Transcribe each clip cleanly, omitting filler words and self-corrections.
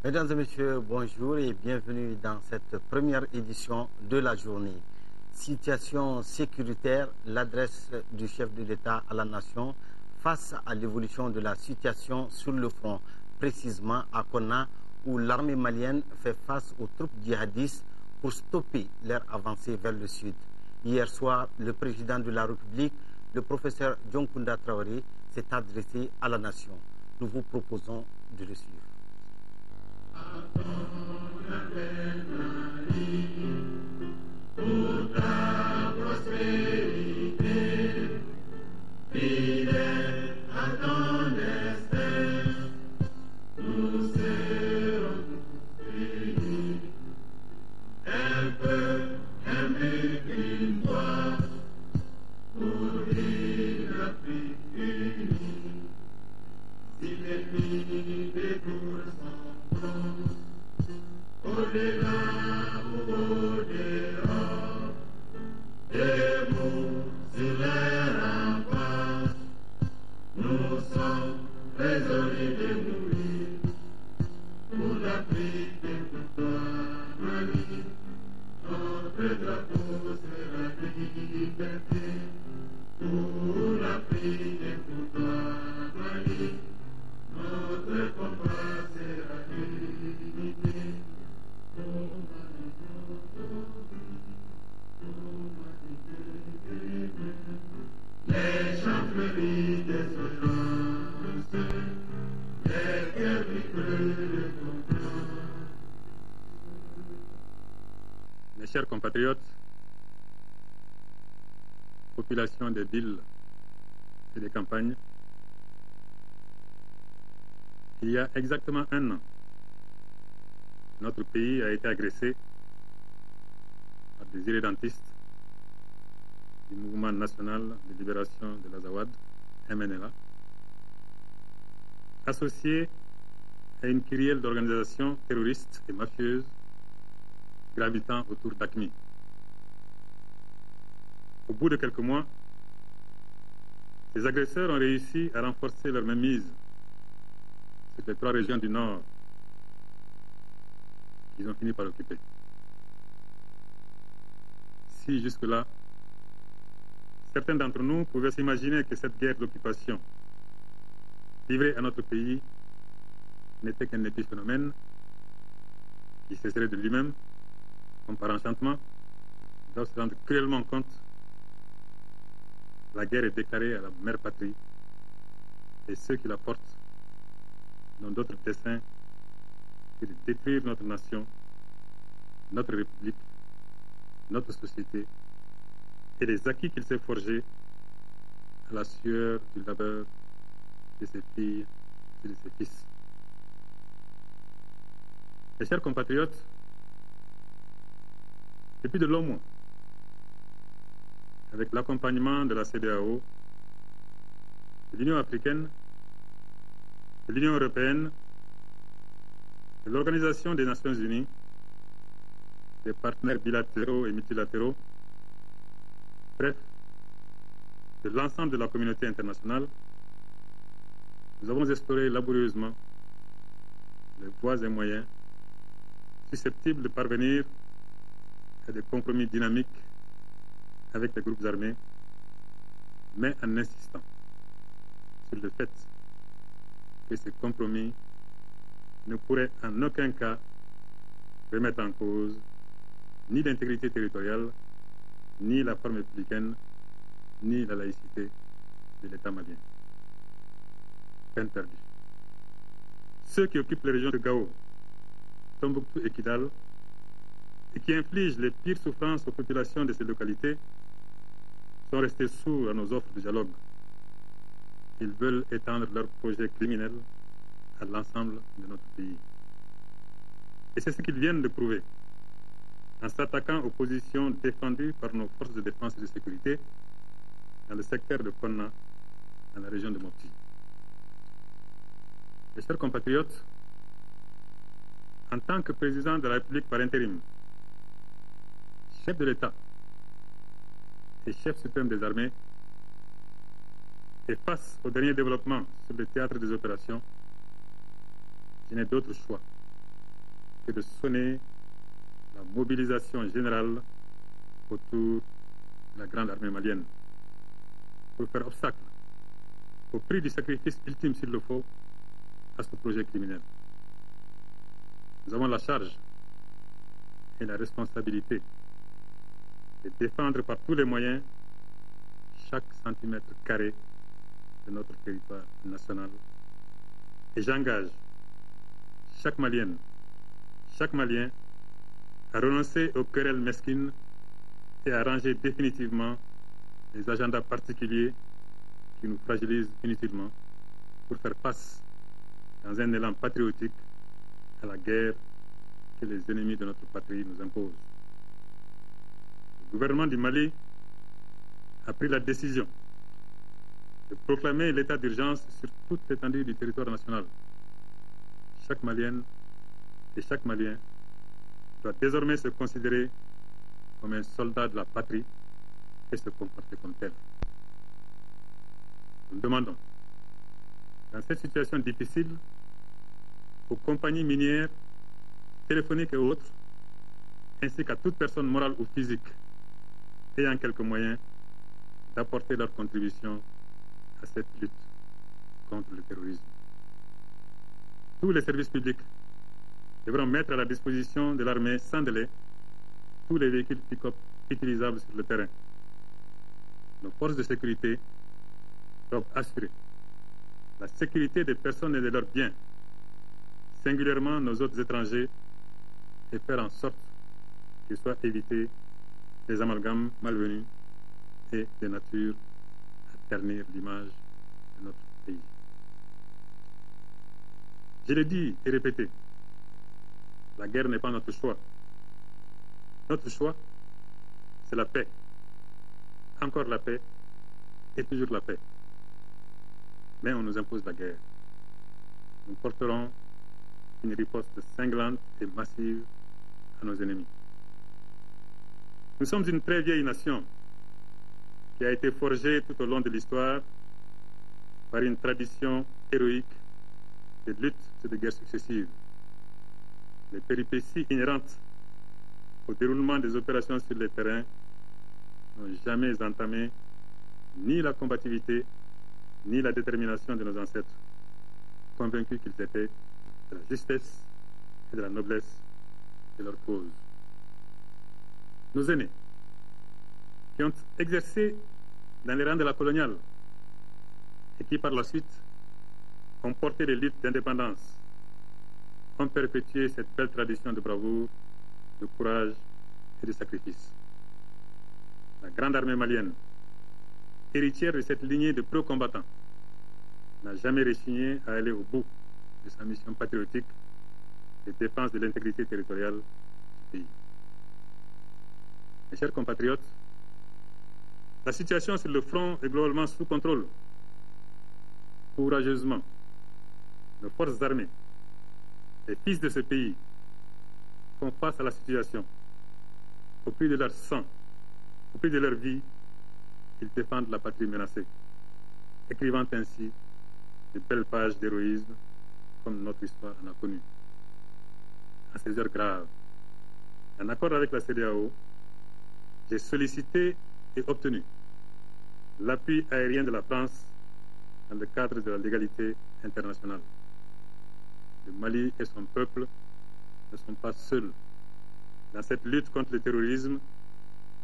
Mesdames et messieurs, bonjour et bienvenue dans cette première édition de la journée. Situation sécuritaire, l'adresse du chef de l'État à la nation face à l'évolution de la situation sur le front, précisément à Konna, où l'armée malienne fait face aux troupes djihadistes pour stopper leur avancée vers le sud. Hier soir, le président de la République, le professeur Dioncounda Traoré, s'est adressé à la nation. Nous vous proposons de le suivre. Toute la prospérité, fidèle à ton destin, nous serons unis. Elle peut aimer une fois pour vivre l'Afrique unie. Si l'ennemi détourne son front, au-delà ou au-dehors, debout sur les remparts, nous sommes résolus de mourir pour l'Afrique et pour toi, Mali. Notre drapeau sera de liberté pour l'Afrique et pour toi, Mali. Notre combat sera d'unité. Les chanteries des solances, les cœurs de confiance. Mes chers compatriotes, population des villes et des campagnes, il y a exactement un an, notre pays a été agressé par des irrédentistes du Mouvement national de libération de l'Azawad, MNLA, associés à une kyrielle d'organisations terroristes et mafieuses gravitant autour d'AQMI. Au bout de quelques mois, les agresseurs ont réussi à renforcer leur mainmise sur les 3 régions du Nord qu'ils ont fini par occuper. Si jusque-là, certains d'entre nous pouvaient s'imaginer que cette guerre d'occupation livrée à notre pays n'était qu'un épiphénomène qui cesserait de lui-même, comme par enchantement, ils doivent se rendre cruellement compte que la guerre est déclarée à la mère patrie et ceux qui la portent n'ont d'autre dessein que de détruire notre nation, notre république, notre société et les acquis qu'il s'est forgés à la sueur du labeur de ses filles et de ses fils. Mes chers compatriotes, depuis de longs mois, avec l'accompagnement de la CEDEAO, de l'Union africaine, de l'Union européenne, de l'Organisation des Nations Unies, des partenaires bilatéraux et multilatéraux, bref, de l'ensemble de la communauté internationale, nous avons exploré laborieusement les voies et moyens susceptibles de parvenir à des compromis dynamiques avec les groupes armés, mais en insistant sur le fait que ces compromis ne pourraient en aucun cas remettre en cause ni l'intégrité territoriale, ni la forme républicaine, ni la laïcité de l'État malien. Peine perdue. Ceux qui occupent les régions de Gao, Tombouctou et Kidal, et qui infligent les pires souffrances aux populations de ces localités, sont restés sourds à nos offres de dialogue. Ils veulent étendre leurs projets criminels à l'ensemble de notre pays. Et c'est ce qu'ils viennent de prouver en s'attaquant aux positions défendues par nos forces de défense et de sécurité dans le secteur de Konna, dans la région de Mopti. Mes chers compatriotes, en tant que président de la République par intérim, chef de l'État et chef suprême des armées, et face aux derniers développements sur le théâtre des opérations, je n'ai d'autre choix que de sonner la mobilisation générale autour de la grande armée malienne pour faire obstacle, au prix du sacrifice ultime s'il le faut, à ce projet criminel. Nous avons la charge et la responsabilité de défendre par tous les moyens chaque centimètre carré de notre territoire national. Et j'engage chaque Malienne, chaque Malien à renoncer aux querelles mesquines et à ranger définitivement les agendas particuliers qui nous fragilisent inutilement pour faire face, dans un élan patriotique, à la guerre que les ennemis de notre patrie nous imposent. Le gouvernement du Mali a pris la décision de proclamer l'état d'urgence sur toute l'étendue du territoire national. Chaque Malienne et chaque Malien doit désormais se considérer comme un soldat de la patrie et se comporter comme tel. Nous demandons, dans cette situation difficile, aux compagnies minières, téléphoniques et autres, ainsi qu'à toute personne morale ou physique ayant quelques moyens, d'apporter leur contribution à cette lutte contre le terrorisme. Tous les services publics devront mettre à la disposition de l'armée sans délai tous les véhicules pick-up utilisables sur le terrain. Nos forces de sécurité doivent assurer la sécurité des personnes et de leurs biens, singulièrement nos autres étrangers, et faire en sorte qu'il soit évité des amalgames malvenus et de nature à ternir l'image de notre pays. Je l'ai dit et répété, la guerre n'est pas notre choix. Notre choix, c'est la paix. Encore la paix et toujours la paix. Mais on nous impose la guerre. Nous porterons une riposte cinglante et massive à nos ennemis. Nous sommes une très vieille nation qui a été forgée tout au long de l'histoire par une tradition héroïque de lutte et de guerres successives. Les péripéties inhérentes au déroulement des opérations sur le terrain n'ont jamais entamé ni la combativité ni la détermination de nos ancêtres, convaincus qu'ils étaient de la justesse et de la noblesse de leur cause. Nos aînés, qui ont exercé dans les rangs de la coloniale et qui par la suite ont porté les luttes d'indépendance, ont perpétué cette belle tradition de bravoure, de courage et de sacrifice. La grande armée malienne, héritière de cette lignée de pro-combattants, n'a jamais rechigné à aller au bout de sa mission patriotique de défense de l'intégrité territoriale du pays. Mes chers compatriotes, la situation sur le front est globalement sous contrôle. Courageusement, nos forces armées, les fils de ce pays, font face à la situation. Au prix de leur sang, au prix de leur vie, ils défendent la patrie menacée, écrivant ainsi de belles pages d'héroïsme comme notre histoire en a connu. À ces heures graves, en accord avec la CEDEAO, j'ai sollicité et obtenu l'appui aérien de la France dans le cadre de la légalité internationale. Le Mali et son peuple ne sont pas seuls dans cette lutte contre le terrorisme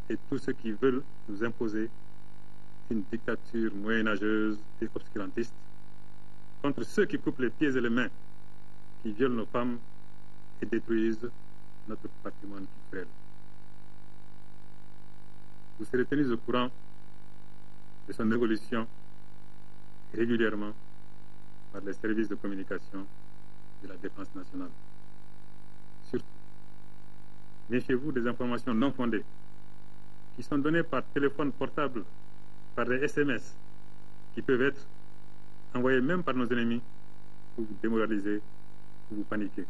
et tous ceux qui veulent nous imposer une dictature moyenâgeuse et obscurantiste, contre ceux qui coupent les pieds et les mains, qui violent nos femmes et détruisent notre patrimoine culturel. Vous serez tenus au courant de son évolution régulièrement par les services de communication de la Défense nationale. Surtout, méfiez-vous des informations non fondées qui sont données par téléphone portable, par des SMS, qui peuvent être envoyés même par nos ennemis pour vous démoraliser, pour vous paniquer.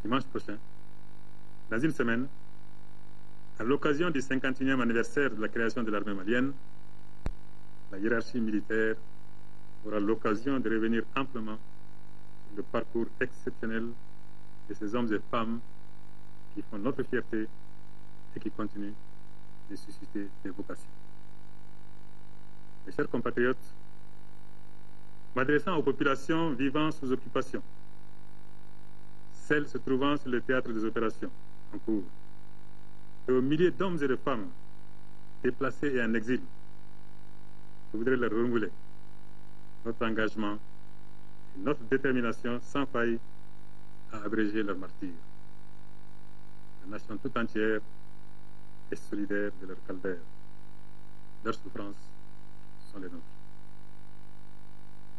Dimanche prochain, dans une semaine, à l'occasion du 51e anniversaire de la création de l'armée malienne, la hiérarchie militaire aura l'occasion de revenir amplement sur le parcours exceptionnel de ces hommes et femmes qui font notre fierté et qui continuent de susciter des vocations. Mes chers compatriotes, m'adressant aux populations vivant sous occupation, celles se trouvant sur le théâtre des opérations en cours, et aux milliers d'hommes et de femmes déplacés et en exil, je voudrais leur renouveler notre engagement et notre détermination sans faille à abréger leur martyre. La nation tout entière est solidaire de leur calvaire. Leurs souffrances sont les nôtres.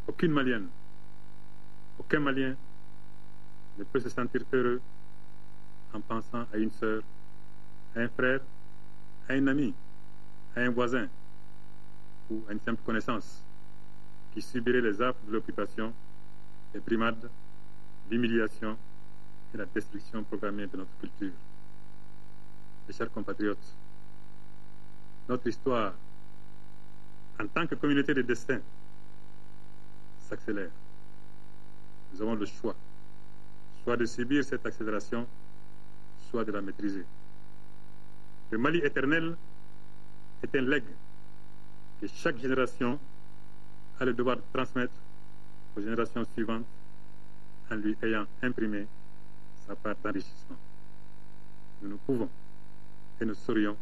Aucune Malienne, aucun Malien ne peut se sentir heureux en pensant à une sœur, à un frère, à un ami, à un voisin ou à une simple connaissance qui subirait les affres de l'occupation, les brimades, l'humiliation et la destruction programmée de notre culture. Mes chers compatriotes, notre histoire, en tant que communauté de destin, s'accélère. Nous avons le choix, soit de subir cette accélération, soit de la maîtriser. Le Mali éternel est un legs que chaque génération a le devoir de transmettre aux générations suivantes en lui ayant imprimé sa part d'enrichissement. Nous pouvons et nous saurions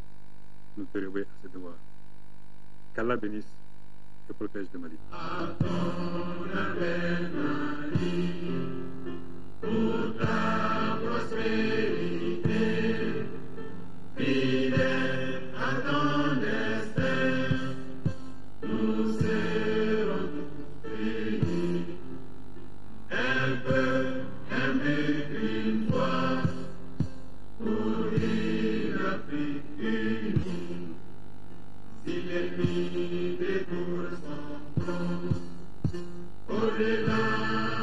nous dérober à ce devoir. Qu'Allah bénisse et protège le Mali. Pour ta prospérité, fidèle à ton destin, nous serons tous unis. Un peu, un but, une fois, pour une Afrique unie. Si l'ennemi détourne son front, au-delà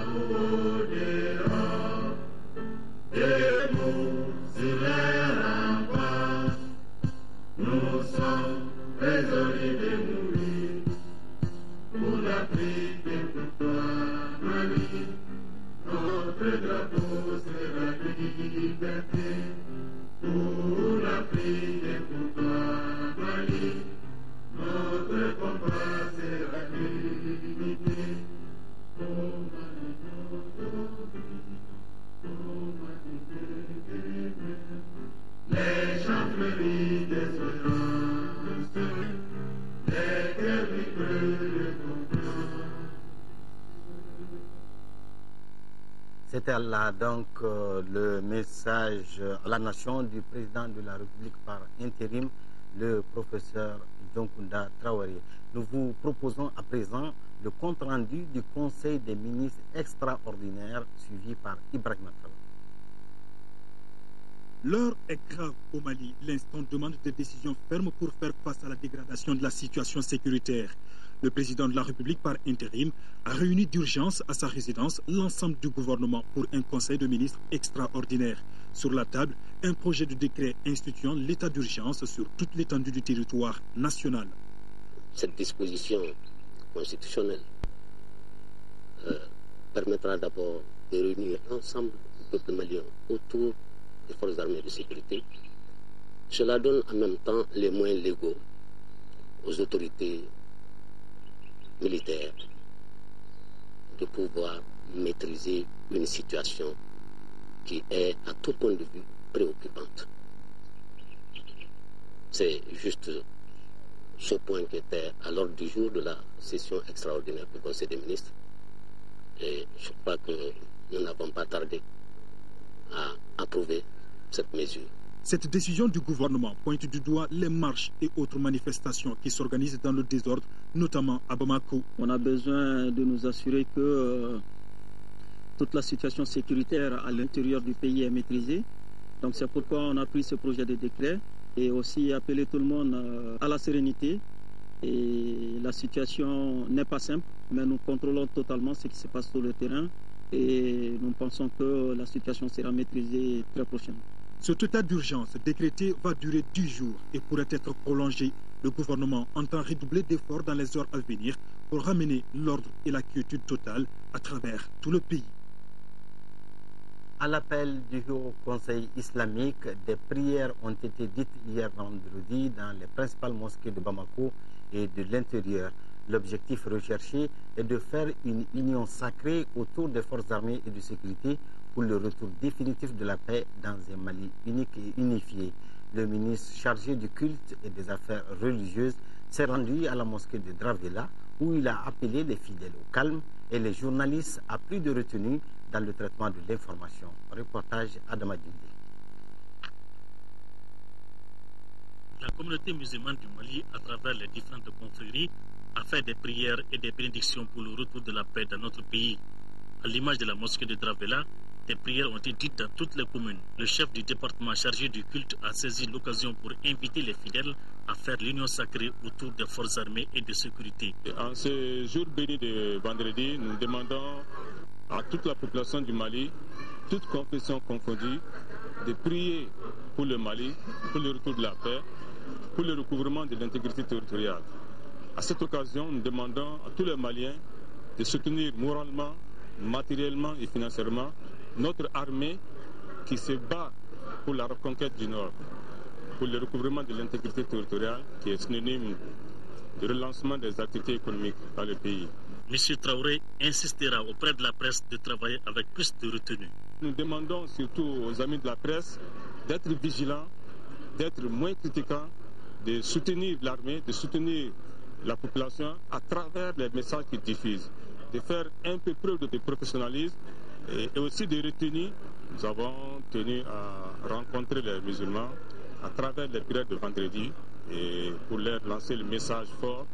ou au-dehors, debout sur les remparts, nous sommes résolus de mourir pour l'Afrique et pour toi, Mali. Notre drapeau c'est la liberté pour l'Afrique et pour toi, Mali. Notre combat c'est la unité. Les chanteries d'espérance, les cœurs vibreux de confiance. C'était là donc le message à la nation du président de la République par intérim, le professeur Dioncounda Traoré. Nous vous proposons à présent le compte-rendu du Conseil des ministres extraordinaire suivi par Ibrahima Traoré. L'heure est grave au Mali. L'instant demande des décisions fermes pour faire face à la dégradation de la situation sécuritaire. Le président de la République par intérim a réuni d'urgence à sa résidence l'ensemble du gouvernement pour un conseil de ministres extraordinaire. Sur la table, un projet de décret instituant l'état d'urgence sur toute l'étendue du territoire national. Cette disposition constitutionnelle permettra d'abord de réunir l'ensemble du peuple malien autour des forces armées de sécurité. Cela donne en même temps les moyens légaux aux autorités militaires de pouvoir maîtriser une situation qui est à tout point de vue préoccupante. C'est juste ce point qui était à l'ordre du jour de la session extraordinaire du Conseil des ministres. Et je crois que nous n'avons pas tardé à approuver cette mesure. Cette décision du gouvernement pointe du doigt les marches et autres manifestations qui s'organisent dans le désordre, notamment à Bamako. On a besoin de nous assurer que toute la situation sécuritaire à l'intérieur du pays est maîtrisée. Donc c'est pourquoi on a pris ce projet de décret et aussi appeler tout le monde à la sérénité. Et la situation n'est pas simple, mais nous contrôlons totalement ce qui se passe sur le terrain et nous pensons que la situation sera maîtrisée très prochainement. Cet état d'urgence décrété va durer 10 jours et pourrait être prolongé. Le gouvernement entend redoubler d'efforts dans les heures à venir pour ramener l'ordre et la quiétude totale à travers tout le pays. À l'appel du Haut Conseil islamique, des prières ont été dites hier vendredi dans les principales mosquées de Bamako et de l'intérieur. L'objectif recherché est de faire une union sacrée autour des forces armées et de sécurité pour le retour définitif de la paix dans un Mali unique et unifié. Le ministre chargé du culte et des affaires religieuses s'est rendu à la mosquée de Dravela où il a appelé les fidèles au calme et les journalistes à plus de retenue dans le traitement de l'information. Reportage Adama Djimbi. La communauté musulmane du Mali, à travers les différentes confréries, a fait des prières et des bénédictions pour le retour de la paix dans notre pays. À l'image de la mosquée de Dravela, des prières ont été dites dans toutes les communes. Le chef du département chargé du culte a saisi l'occasion pour inviter les fidèles à faire l'union sacrée autour des forces armées et de sécurité. En ce jour béni de vendredi, nous demandons à toute la population du Mali, toute confession confondue, de prier pour le Mali, pour le retour de la paix, pour le recouvrement de l'intégrité territoriale. À cette occasion, nous demandons à tous les Maliens de soutenir moralement, matériellement et financièrement notre armée qui se bat pour la reconquête du Nord, pour le recouvrement de l'intégrité territoriale qui est synonyme de relancement des activités économiques dans le pays. M. Traoré insistera auprès de la presse de travailler avec plus de retenue. Nous demandons surtout aux amis de la presse d'être vigilants, d'être moins critiquants, de soutenir l'armée, de soutenir la population à travers les messages qu'ils diffusent, de faire un peu preuve de professionnalisme et aussi de retenue. Nous avons tenu à rencontrer les musulmans à travers les prières de vendredi et pour leur lancer le message fort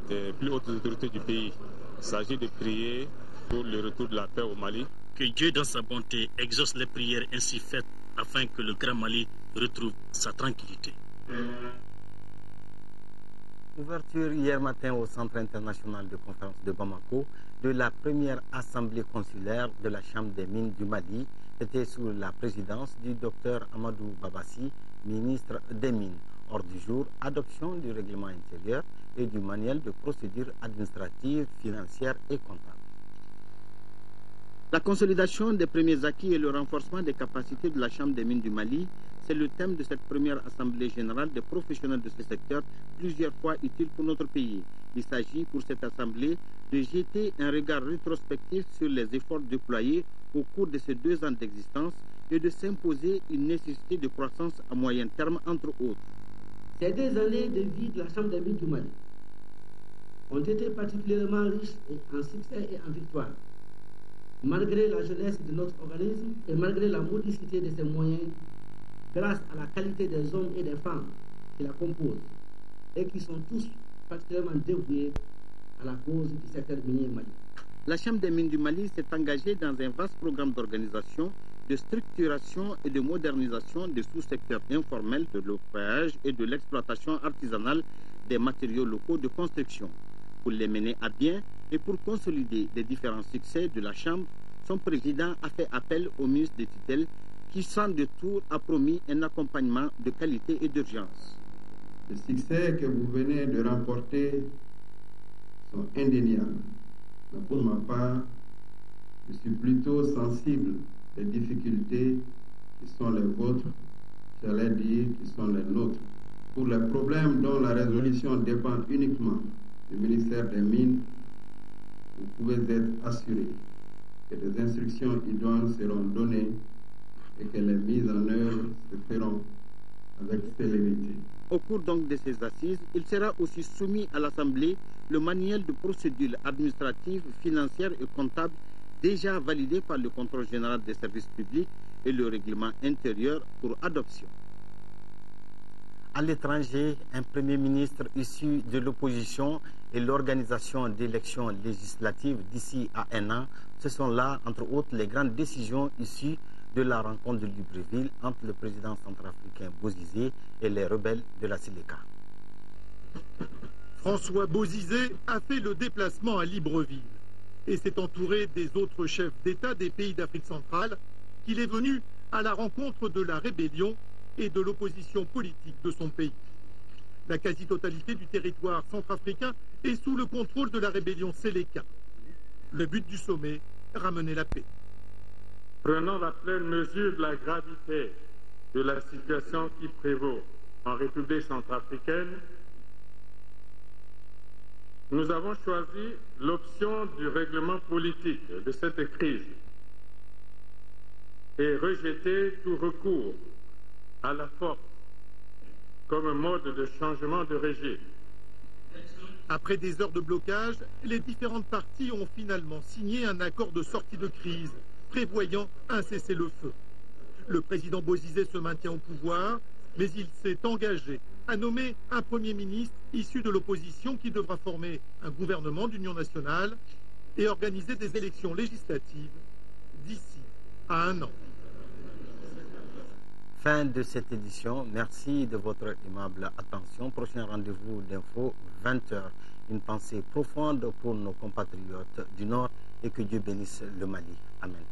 des plus hautes autorités du pays. Il s'agit de prier pour le retour de la paix au Mali. Que Dieu, dans sa bonté, exauce les prières ainsi faites afin que le Grand Mali retrouve sa tranquillité. Ouverture hier matin au Centre international de conférence de Bamako de la première assemblée consulaire de la Chambre des mines du Mali. C'était sous la présidence du docteur Amadou Babassi, ministre des Mines. Hors du jour, adoption du règlement intérieur et du manuel de procédure administrative, financière et comptable. La consolidation des premiers acquis et le renforcement des capacités de la Chambre des mines du Mali, c'est le thème de cette première Assemblée générale des professionnels de ce secteur, plusieurs fois utile pour notre pays. Il s'agit pour cette Assemblée de jeter un regard rétrospectif sur les efforts déployés au cours de ces 2 ans d'existence et de s'imposer une nécessité de croissance à moyen terme, entre autres. Ces 2 années de vie de la Chambre des mines du Mali ont été particulièrement riches en succès et en victoires. Malgré la jeunesse de notre organisme et malgré la modicité de ses moyens, grâce à la qualité des hommes et des femmes qui la composent et qui sont tous particulièrement dévoués à la cause du secteur minier malien. La Chambre des mines du Mali s'est engagée dans un vaste programme d'organisation, de structuration et de modernisation des sous-secteurs informels de l'orpaillage et de l'exploitation artisanale des matériaux locaux de construction. Pour les mener à bien et pour consolider les différents succès de la Chambre, son président a fait appel au ministre des tutelles qui, sans détour, a promis un accompagnement de qualité et d'urgence. Les succès que vous venez de remporter sont indéniables. Mais pour ma part, je suis plutôt sensible des difficultés qui sont les vôtres, j'allais dire qui sont les nôtres. Pour les problèmes dont la résolution dépend uniquement du ministère des Mines, vous pouvez être assuré que des instructions idoines seront données et que les mises en œuvre se feront avec célérité. Au cours donc de ces assises, il sera aussi soumis à l'Assemblée le manuel de procédure administrative, financière et comptable déjà validé par le contrôle général des services publics et le règlement intérieur pour adoption. À l'étranger, un Premier ministre issu de l'opposition et l'organisation d'élections législatives d'ici à 1 an, ce sont là, entre autres, les grandes décisions issues de la rencontre de Libreville entre le président centrafricain Bozizé et les rebelles de la Séléka. François Bozizé a fait le déplacement à Libreville et s'est entouré des autres chefs d'État des pays d'Afrique centrale qu'il est venu à la rencontre de la rébellion et de l'opposition politique de son pays. La quasi-totalité du territoire centrafricain est sous le contrôle de la rébellion Séléka. Le but du sommet, ramener la paix. Prenant la pleine mesure de la gravité de la situation qui prévaut en République centrafricaine, nous avons choisi l'option du règlement politique de cette crise et rejeté tout recours à la force comme mode de changement de régime. Après des heures de blocage, les différentes parties ont finalement signé un accord de sortie de crise prévoyant un cessez-le-feu. Le président Bozizé se maintient au pouvoir, mais il s'est engagé à nommer un Premier ministre issu de l'opposition qui devra former un gouvernement d'union nationale et organiser des élections législatives d'ici à 1 an. Fin de cette édition. Merci de votre aimable attention. Prochain rendez-vous d'info 20h. Une pensée profonde pour nos compatriotes du Nord et que Dieu bénisse le Mali. Amen.